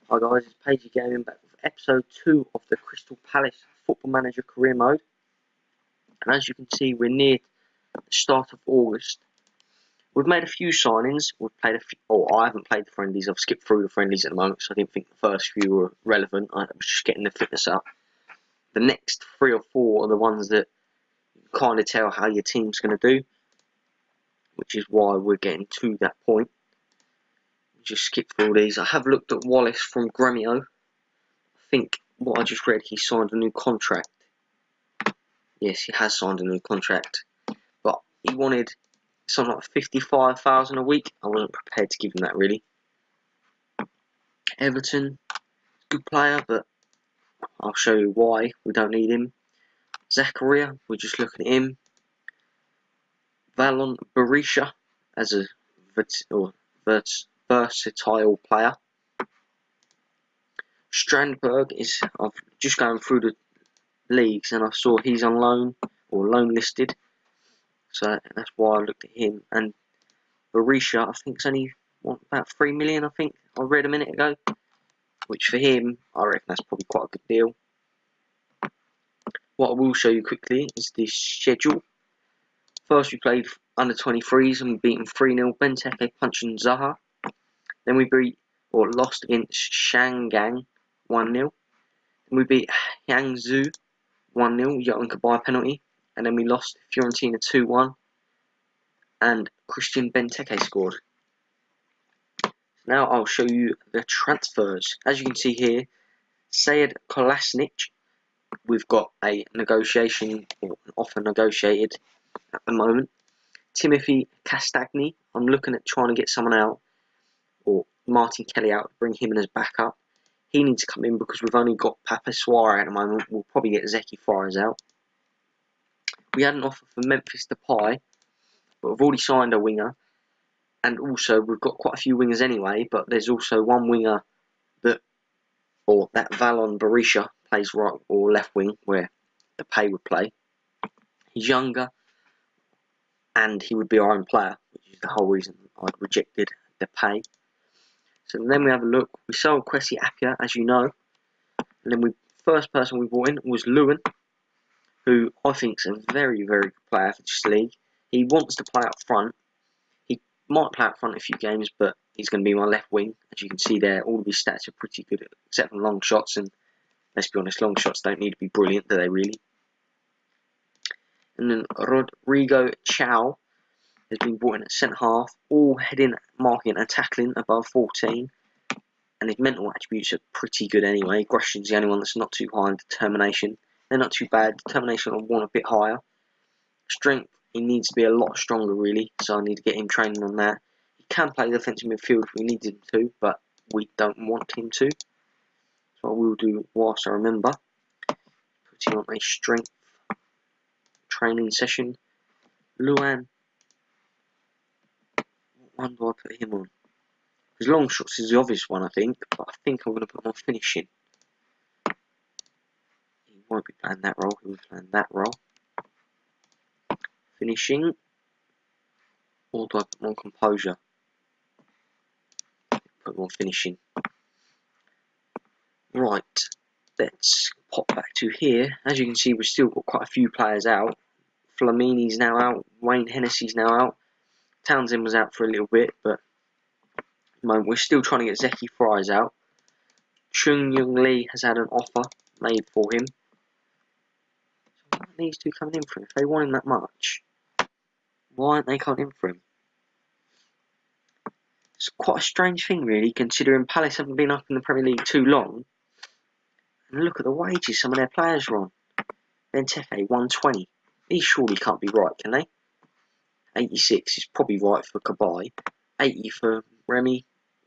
Hi guys, it's Pagey Gaming back with episode 2 of the Crystal Palace Football Manager Career Mode. And as you can see, we're near the start of August. We've made a few signings. We've played a few, I haven't played the friendlies. I've skipped through the friendlies at the moment, so I didn't think the first few were relevant. I was just getting the fitness up. The next 3 or 4 are the ones that you can kind of tell how your team's going to do, which is why we're getting to that point. Just skip through all these. I have looked at Wallace from Gremio. I think what I just read, he signed a new contract. Yes, he has signed a new contract, but he wanted something like 55,000 a week. I wasn't prepared to give him that really. Everton, good player, but I'll show you why we don't need him. Zakaria, we're just looking at him. Valon Berisha as a versatile player. Strandberg is, I've just going through the leagues and I saw he's on loan or loan listed, so that's why I looked at him. And Berisha, I think it's only about 3 million. I think I read a minute ago, which for him I reckon that's probably quite a good deal. What I will show you quickly is the schedule. First we played under 23s and we beat them 3-0. Benteke punching Zaha. Then we lost against Shangang 1-0. Then we beat Hangzhou 1-0, Young by penalty. And then we lost Fiorentina 2-1. And Christian Benteke scored. Now I'll show you the transfers. As you can see here, Sead Kolasinac, we've got a negotiation or an offer negotiated at the moment. Timothy Castagni, I'm looking at trying to get someone out, or Martin Kelly out, bring him in as backup. He needs to come in because we've only got Papa Suarez at the moment. We'll probably get Zeki Flores out. We had an offer for Memphis Depay, but we've already signed a winger. And also, we've got quite a few wingers anyway, but there's also one winger that Valon Berisha plays right or left wing, where Depay would play. He's younger, and he would be our own player, which is the whole reason I'd rejected Depay. So then we have a look. We sold Kwesi Appiah, as you know, and then first person we brought in was Lewin, who I think is a very, very good player for this league. He wants to play up front. He might play up front a few games, but he's going to be my left wing. As you can see there, all of his stats are pretty good, except for long shots, and let's be honest, long shots don't need to be brilliant, do they really? And then Rodrigo Chow has been brought in at centre half, all heading, marking and tackling above 14. And his mental attributes are pretty good anyway. Aggression's the only one that's not too high, and determination, they're not too bad. Determination I want a bit higher. Strength, he needs to be a lot stronger really, so I need to get him training on that. He can play defensive midfield if we need him to, but we don't want him to. So I will do whilst I remember. Put him on a strength training session. Luan, what one do I put him on? Because long shots is the obvious one, I think, but I think I'm going to put him on finishing. He won't be playing that role, he'll be playing that role. Finishing, or do I put him on composure? Put him on finishing. Right, let's pop back to here. As you can see, we've still got quite a few players out. Flamini's now out, Wayne Hennessy's now out. Townsend was out for a little bit, but at the moment we're still trying to get Zeki Flores out. Chung Young Lee has had an offer made for him. So why aren't these two coming in for him? If they want him that much, why aren't they coming in for him? It's quite a strange thing really, considering Palace haven't been up in the Premier League too long. And look at the wages some of their players are on. Benteke, 120. These surely can't be right, can they? 86 is probably right for Cabaye. 80 for Remy.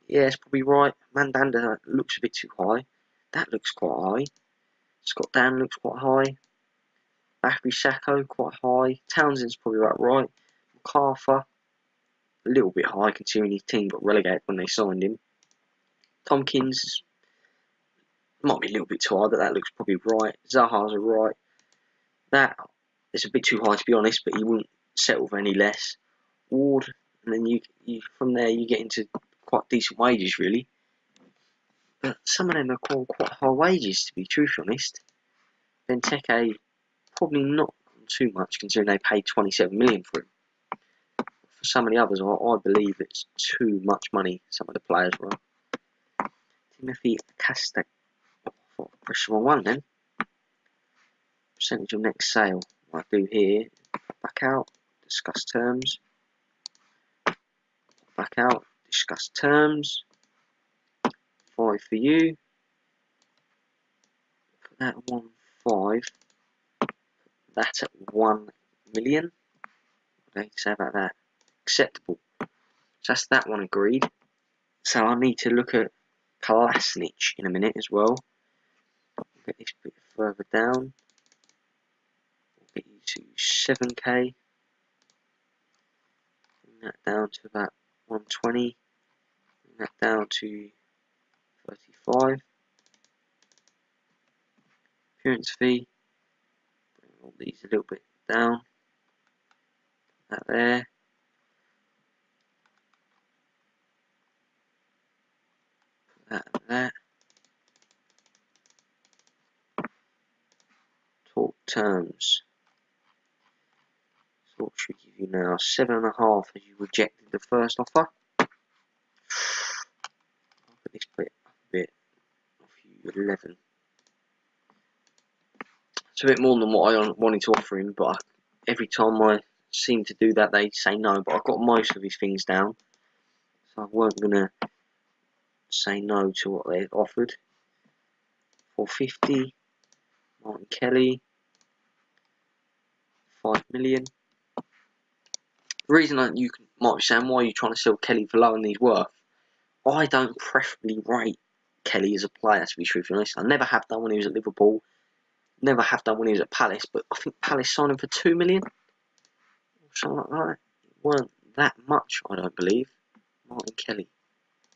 Yeah, it's probably right. Mandanda looks a bit too high. That looks quite high. Scott Dan looks quite high. Bakary Sacco, quite high. Townsend's probably about right. MacArthur, a little bit high considering his team got relegated when they signed him. Tompkins might be a little bit too high, but that looks probably right. Zaha's right. That is a bit too high to be honest, but he wouldn't settle for any less. Ward, and then you from there you get into quite decent wages really. But some of them are quite high wages, to be truthfully honest. Benteke, probably not too much, considering they paid 27 million for him. For some of the others, I believe it's too much money. Some of the players were. Timothy Castagne. Oh, press the wrong one then. Percentage of next sale. What I do here, back out, discuss terms. Back out, discuss terms. 5 for you. Put that at 1.5. That at 1 million. What do you say about that? Acceptable. So that's that one agreed. So I need to look at Kolasinac in a minute as well. Get this bit further down. We'll get you to 7k. Bring that down to about 120. Bring that down to 35. Appearance fee. Bring all these a little bit down. Put that there. Put that and that. Talk terms. So what should we give you now? 7.5 as you rejected the first offer. I'll put this bit up a bit. Off you 11. It's a bit more than what I wanted to offer him, but every time I seem to do that, they say no. But I've got most of his things down, so I weren't gonna say no to what they offered. 450. Martin Kelly. 5 million. The reason you might be saying, why are you trying to sell Kelly for lower than he's worth? I don't preferably rate Kelly as a player, to be truthfully honest. I never have done when he was at Liverpool. Never have done when he was at Palace, but I think Palace signed him for 2 million. Or something like that. It weren't that much, I don't believe. Martin Kelly.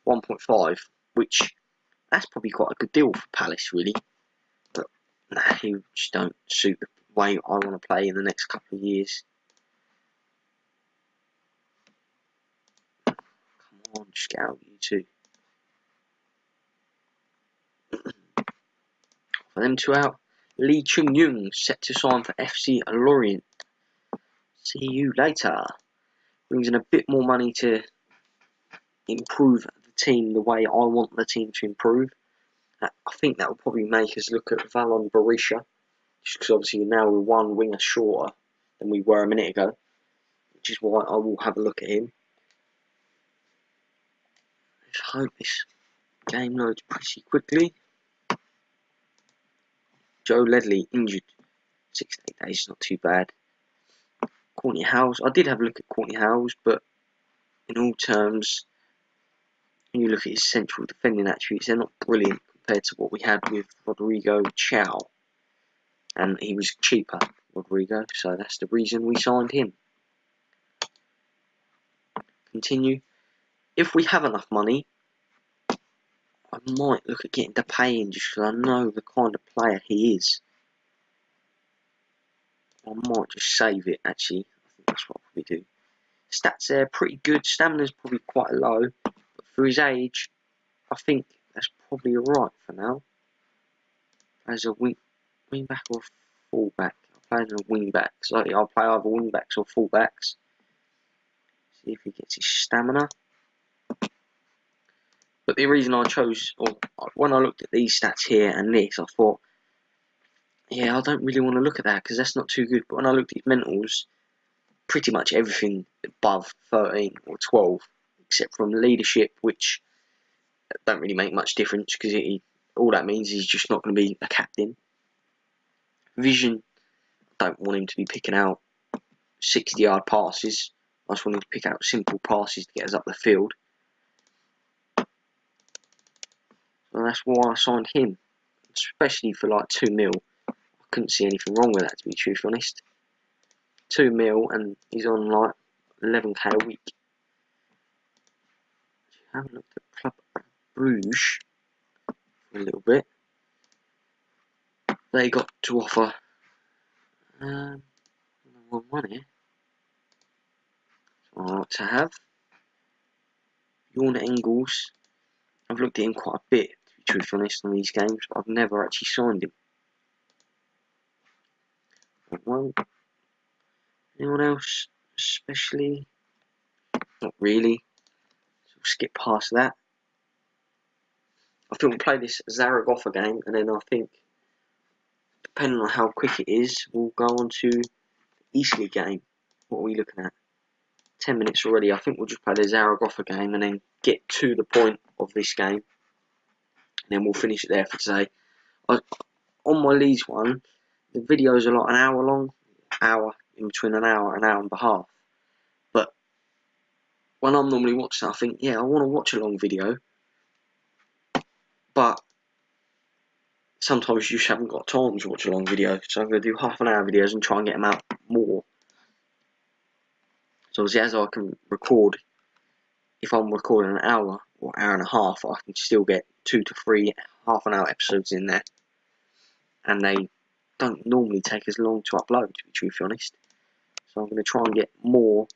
1.5, which, that's probably quite a good deal for Palace, really. But, nah, he just don't suit the way I want to play in the next couple of years. Come on, just get out, you two. For them two out. Lee Chung-Yung set to sign for FC Lorient. See you later. Brings in a bit more money to improve the team the way I want the team to improve. I think that will probably make us look at Valon Berisha, just because obviously now we're one winger shorter than we were a minute ago, which is why I will have a look at him. Let's hope this game loads pretty quickly. Joe Ledley injured. 6 to 8 days, not too bad. Courtney Howes. I did have a look at Courtney Howes, but in all terms, when you look at his central defending attributes, they're not brilliant compared to what we had with Rodrigo Chow. And he was cheaper, Rodrigo, so that's the reason we signed him. Continue. If we have enough money, I might look at getting Depay in just because I know the kind of player he is. I might just save it, actually. I think that's what I'll probably do. Stats there, pretty good. Stamina's probably quite low. But for his age, I think that's probably alright for now. As a wing back or full back. I'll play as a wing back. So I'll play either wing backs or full backs. See if he gets his stamina. But the reason I chose, or when I looked at these stats here and this, I thought, yeah, I don't really want to look at that because that's not too good. But when I looked at his mentals, pretty much everything above 13 or 12, except from leadership, which don't really make much difference because all that means is he's just not going to be a captain. Vision, I don't want him to be picking out 60-yard passes. I just want him to pick out simple passes to get us up the field. And that's why I signed him, especially for like 2 mil. I couldn't see anything wrong with that, to be truthfully honest. 2 mil, and he's on like 11k a week. I haven't looked at Club Bruges for a little bit. They got to offer one money. So I like to have Jorn Engels. I've looked at him quite a bit, to be be truthfully honest, on these games, but I've never actually signed him. Well, anyone else especially? Not really. So we'll skip past that. I think we'll play this Zaragoza game, and then I think, depending on how quick it is, we'll go on to the Eastleigh game. What are we looking at? 10 minutes already. I think we'll just play the Zaragoza game and then get to the point of this game. And then we'll finish it there for today. On my Leeds one, the videos are like an hour long. In between an hour and a half. But when I'm normally watching, I think, yeah, I want to watch a long video. But sometimes you just haven't got time to watch a long video. So I'm going to do half-an-hour videos and try and get them out more. So as I can record, if I'm recording an hour or hour and a half, I can still get 2 to 3 half-an-hour episodes in there. And they don't normally take as long to upload, to be truthfully honest. So I'm going to try and get more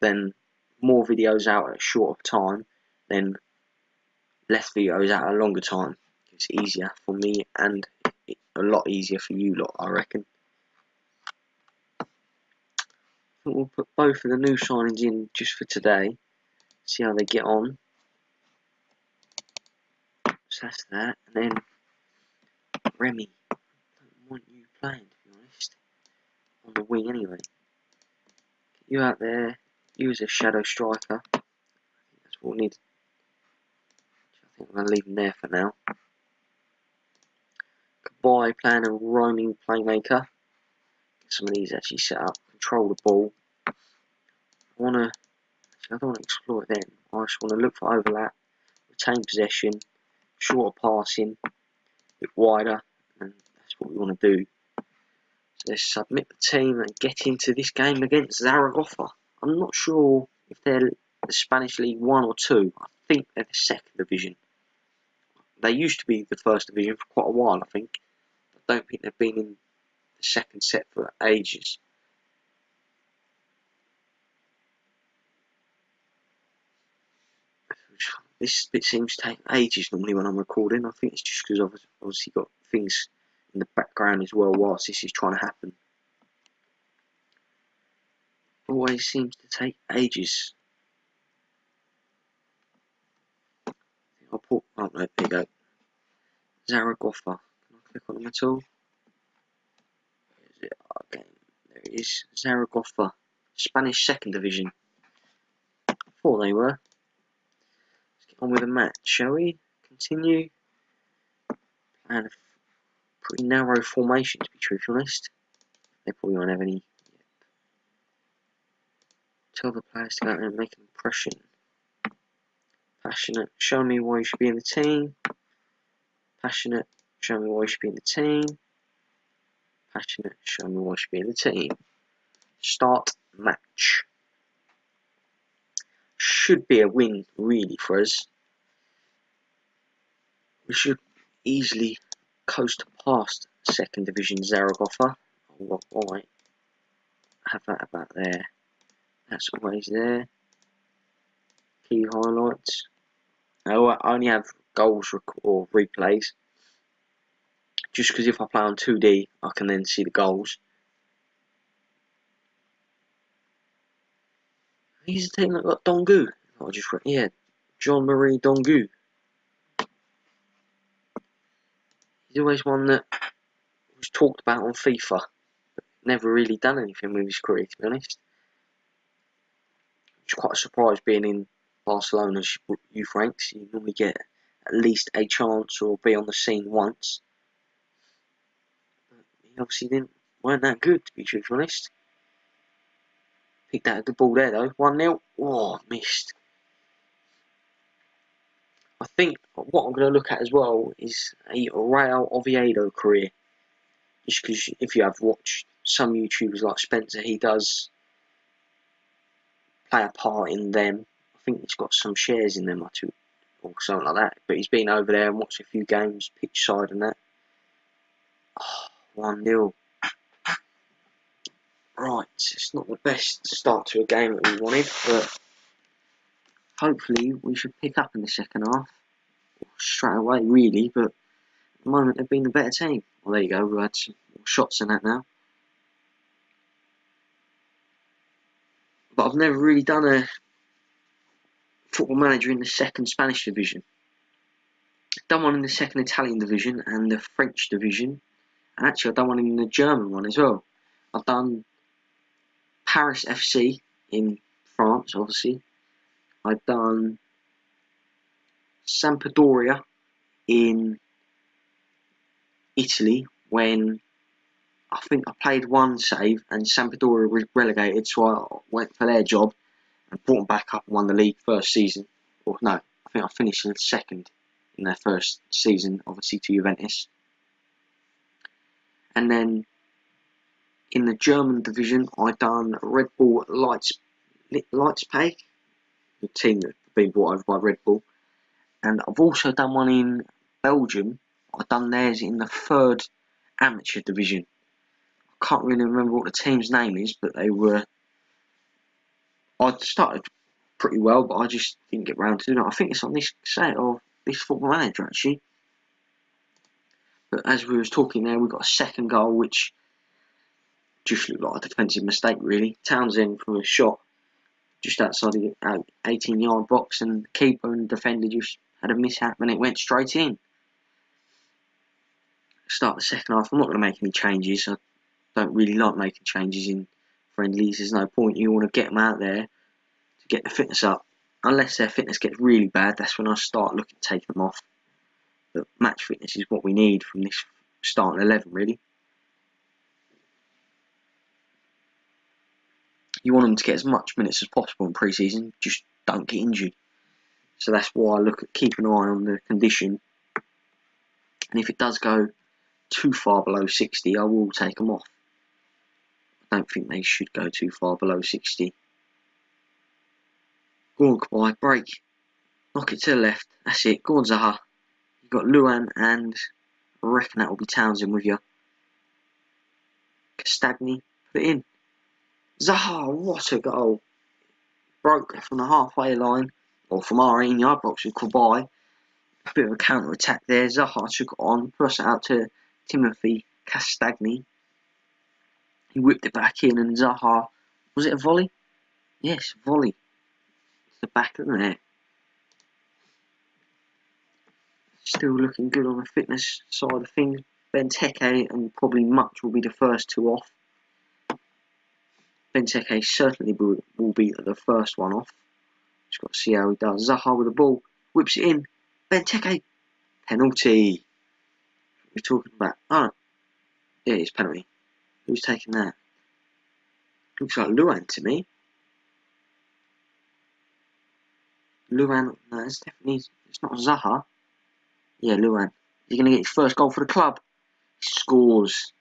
videos out at a shorter time than less videos out at a longer time. It's easier for me and a lot easier for you lot, I reckon. I think we'll put both of the new signings in just for today. See how they get on. So that's that. And then Remy. I don't want you playing, to be honest. On the wing anyway. Get you out there. You as a shadow striker. That's what we need. I think I'm going to leave him there for now. Goodbye, playing a roaming playmaker. Get some of these actually set up. Control the ball. I don't want to exploit them. I just want to look for overlap, retain possession, shorter passing, a bit wider, and that's what we want to do. So let's submit the team and get into this game against Zaragoza. I'm not sure if they're the Spanish League 1 or 2. I think they're the second division. They used to be the first division for quite a while, I think. I don't think they've been in the second set for ages. This bit seems to take ages normally when I'm recording. I think it's just because I've obviously got things in the background as well whilst this is trying to happen. Always seems to take ages. I'll put, oh no, there you go. Zaragoza. Can I click on them at all? Where is it? Okay, there it is. Zaragoza. Spanish second division. I thought they were. Let's get on with the match, shall we? Continue. And a pretty narrow formation, to be truthfully honest. They probably won't have any. Tell the players to go out and make an impression. Passionate, show me why you should be in the team. Passionate, show me why you should be in the team. Passionate, show me why you should be in the team. Start match. Should be a win, really, for us. We should easily coast past second division Zaragoza. Alright. Have that about there. That's always there. Key highlights. Oh, I only have goals or replays. Just because if I play on 2D, I can then see the goals. He's the team that got Dongu. I just wrote, yeah, Jean-Marie Dongu. He's always one that was talked about on FIFA, but never really done anything with his career, to be honest. Which is quite a surprise being in Barcelona's youth ranks. You normally get at least a chance or be on the scene once. But he obviously weren't that good, to be truthfully honest. Picked out a good ball there though. 1-0. Oh, missed. I think what I'm going to look at as well is a Real Oviedo career. Just because if you have watched some YouTubers like Spencer, he does play a part in them. I think he's got some shares in them or something like that. But he's been over there and watched a few games, pitch side and that. Oh, 1-0. Right, it's not the best start to a game that we wanted, but hopefully we should pick up in the second half. straight away, really, but at the moment they've been the better team. Well, there you go, we've had some more shots than that now. But I've never really done a Football Manager in the second Spanish division. I've done one in the second Italian division and the French division, and actually I've done one in the German one as well. I've done Paris FC in France, obviously. I've done Sampdoria in Italy when I think I played one save and Sampdoria was relegated, so I went for their job and brought them back up and won the league first season. Or no, I think I finished in second in their first season, obviously to Juventus. And then in the German division, I done Red Bull Leipzig, the team that's been brought over by Red Bull. And I've also done one in Belgium. I've done theirs in the third amateur division. I can't really remember what the team's name is, but they were. I started pretty well, but I just didn't get round to it. I think it's on this set of this Football Manager actually. But as we was talking there, we got a second goal, which just looked like a defensive mistake really. Townsend from a shot just outside the 18-yard box, and the keeper and defender just had a mishap and it went straight in. Start the second half. I'm not going to make any changes. I don't really like making changes in friendlies. There's no point. You want to get them out there to get the fitness up. Unless their fitness gets really bad, that's when I start looking to take them off. But match fitness is what we need from this starting 11, really. You want them to get as much minutes as possible in pre-season, just don't get injured. So that's why I keep an eye on the condition. And if it does go too far below 60, I will take them off. I don't think they should go too far below 60. Go on, Kabay, break. Knock it to the left. That's it. Go on, Zaha. You've got Luan, and I reckon that will be Townsend with you. Castagni, put it in. Zaha, what a goal. Broke from the halfway line, or from our 18-yard box with Kabay. A bit of a counter attack there. Zaha took it on, crossed it out to Timothy Castagni. He whipped it back in, and Zaha, was it a volley? Yes, volley. It's the back of the net. Still looking good on the fitness side of things. Benteke and probably Much will be the first two off. Benteke certainly will be the first one off. Just got to see how he does. Zaha with the ball, whips it in. Benteke, penalty. We're talking about. Oh, yeah, it's penalty. Who's taking that? Looks like Luan to me. Luan, no, it's definitely. It's not Zaha. Yeah, Luan. He's going to get his first goal for the club. He scores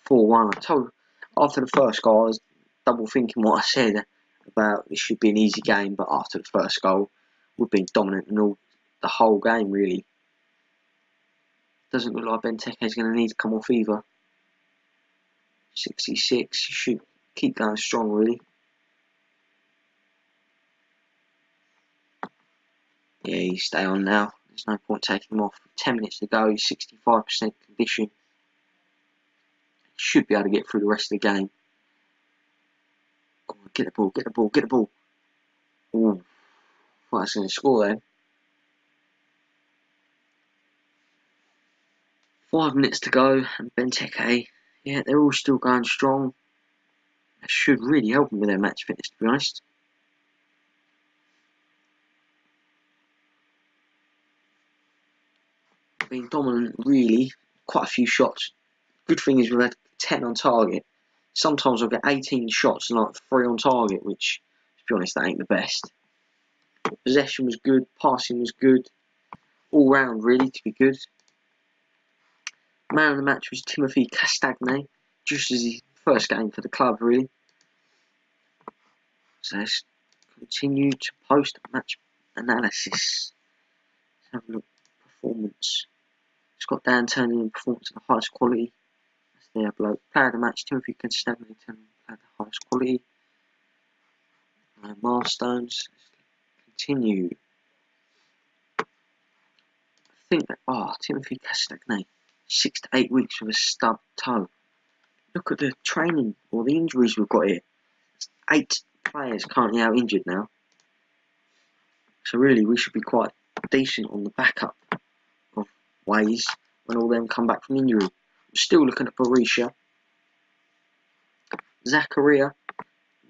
4-1. I told after the first goal, I was double thinking what I said about it should be an easy game, but after the first goal, we've been dominant in the whole game, really. Doesn't look like Benteke is going to need to come off either. 66, he should keep going strong, really. Yeah, you stay on now. There's no point taking him off. 10 minutes to go, 65% condition. Should be able to get through the rest of the game. Go on, get the ball, get the ball, get the ball. Ooh, thought I was going to score then. 5 minutes to go, and Benteke, yeah, they're all still going strong. That should really help them with their match fitness, to be honest. Being dominant, really. Quite a few shots. Good thing is we've had 10 on target. Sometimes I'll get 18 shots and like 3 on target, which, to be honest, that ain't the best. Possession was good, passing was good. All round, really, to be good. Man of the match was Timothy Castagni, just as his first game for the club, really. So let's continue to post-match analysis. Let's have a look. Performance. Scott Dan turning in performance of the highest quality. That's their bloke. Player of the match, Timothy Castagni turning at the highest quality. Milestones. Let's continue. think that, Timothy Castagne, 6 to 8 weeks with a stubbed toe. Look at the training or the injuries we've got here. 8 players currently out injured now. So really, we should be quite decent on the backup of ways when all them come back from injury. I'm still looking at Berisha. Zakaria,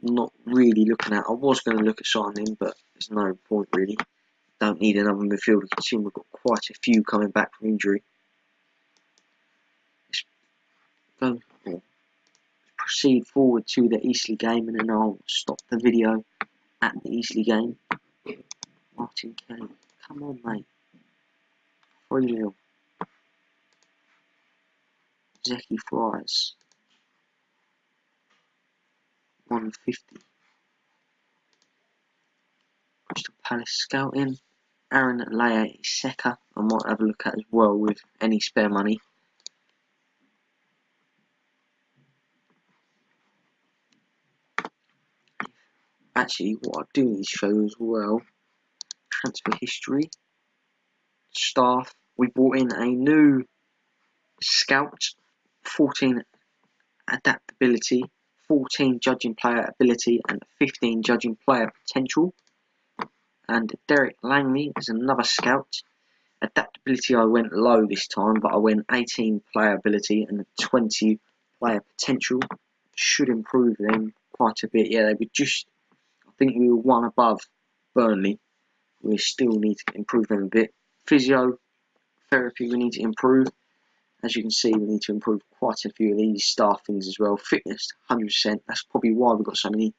not really looking at. I was going to look at signing him, but there's no point really. Don't need another midfielder. You can see we've got quite a few coming back from injury. Let's proceed forward to the Eastleigh game, and then I'll stop the video at the Eastleigh game. Martin Kelly, come on mate. 3-0. Zeki Fries, 150. Crystal Palace scouting. Aaron Leia Iseka, I might have a look at as well with any spare money. Actually, what I do need to show you as well, transfer history, staff. We brought in a new scout, 14 adaptability, 14 judging player ability, and 15 judging player potential. And Derek Langley is another scout. Adaptability I went low this time, but I went 18 player ability and 20 player potential. Should improve them quite a bit. Yeah, they were just, I think we were one above Burnley. We still need to improve them a bit. Physiotherapy we need to improve. As you can see, we need to improve quite a few of these staff things as well. Fitness, 100%. That's probably why we've got so many.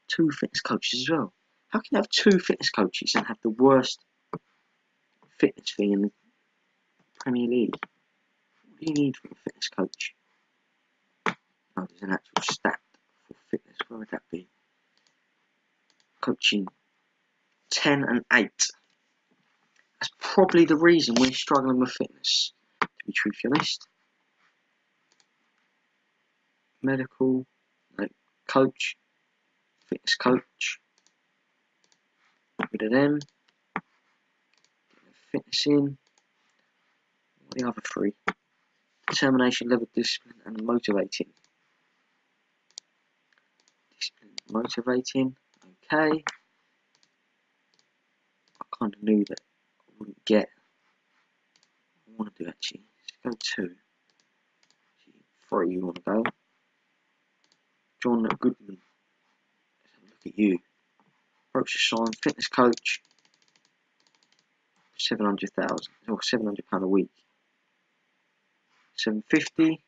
2 fitness coaches as well. How can you have 2 fitness coaches and have the worst fitness thing in the Premier League? What do you need from a fitness coach? Oh, there's an actual stat for fitness. Where would that be? Coaching 10 and 8. That's probably the reason we're struggling with fitness, to be truthfully honest. Medical, like coach, fitness coach. Get rid of them. Fitness in. What are the other 3? Determination, level, discipline, and motivating. Discipline, motivating. Okay. I kind of knew that I wouldn't get. I want to do actually. Let's go 2. 3 you want to go. John Goodman. Let's have a look at you. Approach the sign, fitness coach. 700,000 or £700 a week. 750.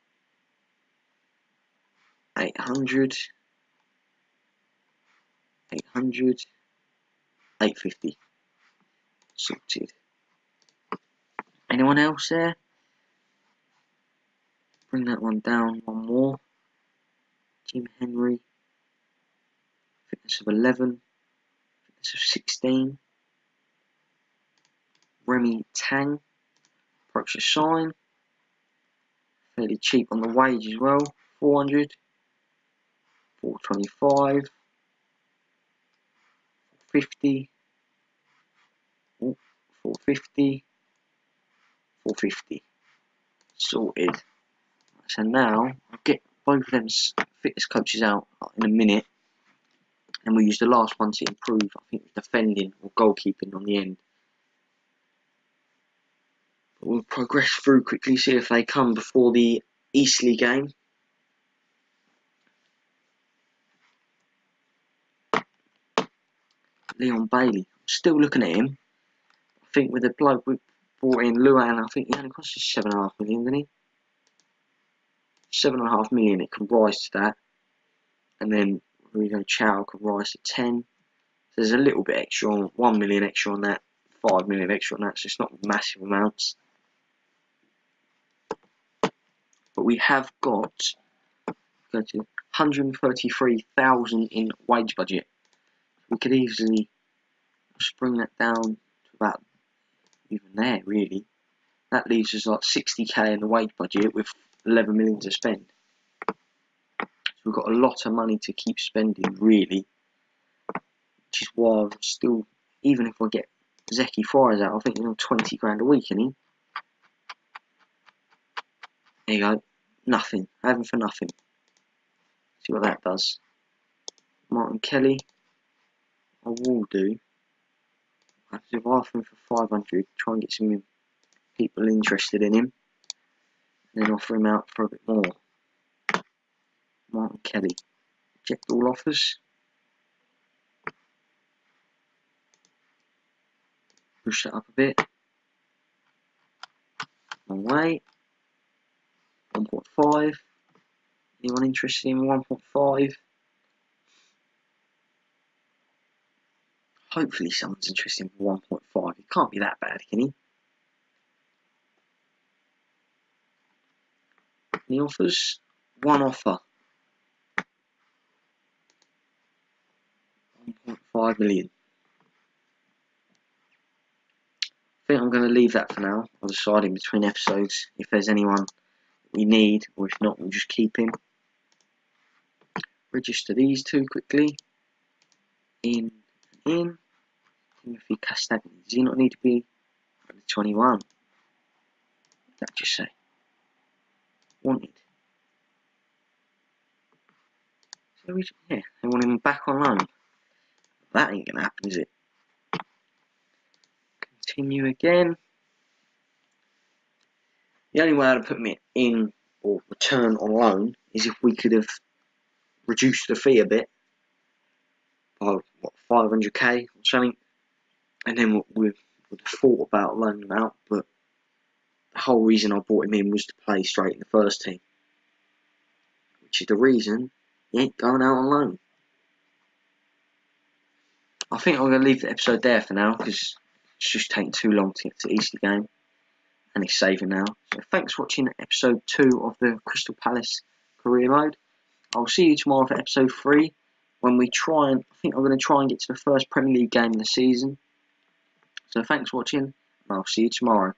800. 800. 850. Sorted. Anyone else there? Bring that one down one more. Jim Henry. Fitness of 11. Fitness of 16. Remy Tang. Approach the sign. Fairly cheap on the wage as well. 400. 425. 450. 450. 450. Sorted. So now I'll get both of them fitness coaches out in a minute, and we'll use the last one to improve. I think defending or goalkeeping on the end. But we'll progress through quickly, see if they come before the Eastleigh game. Leon Bailey. I'm still looking at him. I think with the bloke we brought in, Luan, I think he only cost us 7.5 million, didn't he? 7.5 million, it can rise to that. And then Reno Chow can rise to 10. So there's a little bit extra on, 1 million extra on that, 5 million extra on that, so it's not massive amounts. But we have got, go to 133,000 in wage budget. We could easily just bring that down to about even there, really. That leaves us like 60k in the wage budget with 11 million to spend. So we've got a lot of money to keep spending, really. Which is why I'm still, even if I get Zeki Flores out. I think he's on 20 grand a week, isn't he? There you go. Nothing. Having for nothing. See what that does. Martin Kelly. I will do. I have to do half him for 500. Try and get some people interested in him. And then offer him out for a bit more. Martin Kelly. Reject all offers. Push that up a bit. Long way. 1.5. Anyone interested in 1.5? Hopefully someone's interested in 1.5. It can't be that bad, can he? Any offers? One offer. 1.5 million. I think I'm going to leave that for now. I'll decide in between episodes if there's anyone we need, or if not, we'll just keep him. Register these two quickly. In. Timothy Castagna. Does he not need to be at the 21? What did that just say? Wanted. So yeah, they want him back on loan. That ain't going to happen, is it? Continue again. The only way I'd put me in or return on loan is if we could have reduced the fee a bit by what, 500k or something, and then we would have thought about loaning him out. But the whole reason I brought him in was to play straight in the first team, which is the reason he ain't going out on loan. I think I'm going to leave the episode there for now because it's just taking too long to get to the Easter game. And it's saving now. So thanks for watching episode 2 of the Crystal Palace career mode. I'll see you tomorrow for episode 3 when we I think I'm going to try and get to the first Premier League game of the season. So thanks for watching and I'll see you tomorrow.